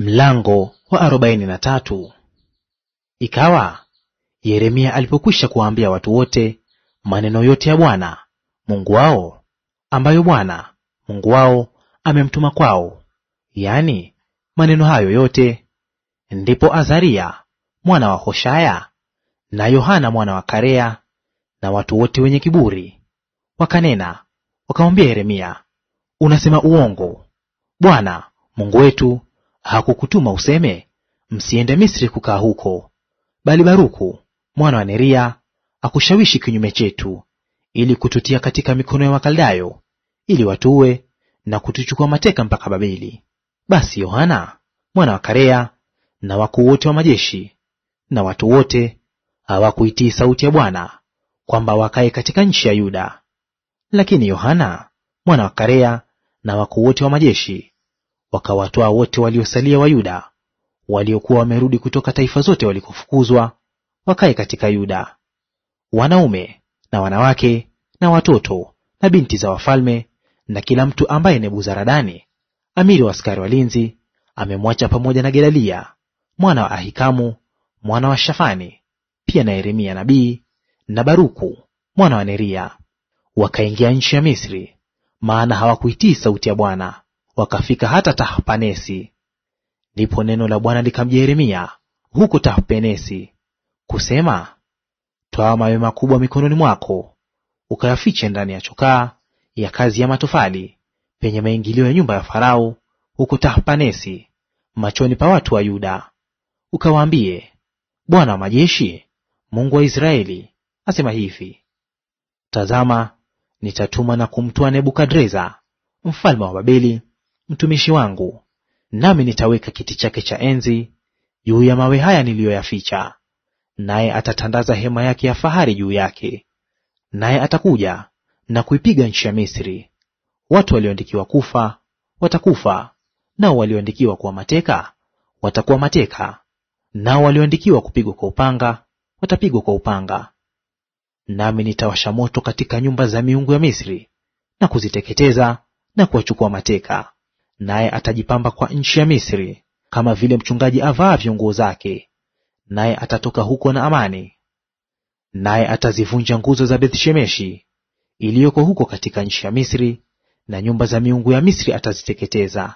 Mlango wa 43. Ikawa Yeremia alipokwisha kuwaambia watu wote maneno yote ya Bwana Mungu wao, ambayo Bwana Mungu wao amemtuma kwao, yaani maneno hayo yote, ndipo Azaria mwana wa Hoshaya na Yohana mwana wa Karea na watu wote wenye kiburi wakanena, wakamwambia Yeremia, unasema uongo. Bwana Mungu wetu hakukutuma useme, msiende Misri kukaa huko, bali Baruku mwana wa Neria akushawishi kinyume chetu, ili kututia katika mikono ya Wakaldayo, ili watuue na kutuchukua mateka mpaka Babeli. Basi Yohana mwana wa Karea na wakuu wote wa majeshi na watu wote hawakuitii sauti ya Bwana, kwamba wakae katika nchi ya Yuda. Lakini Yohana mwana wa Karea na wakuu wote wa majeshi wakawatoa wote waliosalia wa Yuda, waliokuwa wamerudi kutoka taifa zote walikofukuzwa, wakae katika Yuda, wanaume na wanawake na watoto na binti za wafalme, na kila mtu ambaye Nebuzaradani amiri wa askari walinzi amemwacha, pamoja na Gedalia mwana wa Ahikamu mwana wa Shafani, pia na Yeremia nabii na Baruku mwana wa Neria. Wakaingia nchi ya Misri, maana hawakuitii sauti ya Bwana, wakafika hata Tahpanesi. Ndipo neno la Bwana likamjia Yeremia huko Tahpenesi kusema, twaa mawe makubwa mikononi mwako, ukayafiche ndani ya chokaa ya kazi ya matofali penye maingilio ya nyumba ya Farao huko Tahpanesi, machoni pa watu wa Yuda. Ukawaambie, Bwana wa majeshi, Mungu wa Israeli, asema hivi, tazama, nitatuma na kumtoa Nebukadreza mfalme wa Babeli mtumishi wangu, nami nitaweka kiti chake cha enzi juu ya mawe haya niliyoyaficha, naye atatandaza hema yake ya fahari juu yake. Naye atakuja na kuipiga nchi ya Misri. Watu walioandikiwa kufa watakufa, nao walioandikiwa kuwa mateka watakuwa mateka, nao walioandikiwa kupigwa kwa upanga watapigwa kwa upanga. Nami nitawasha moto katika nyumba za miungu ya Misri na kuziteketeza na kuwachukua mateka. Naye atajipamba kwa nchi ya Misri kama vile mchungaji avaavyo nguo zake, naye atatoka huko na amani. Naye atazivunja nguzo za Beth-Shemeshi iliyoko huko katika nchi ya Misri, na nyumba za miungu ya Misri ataziteketeza.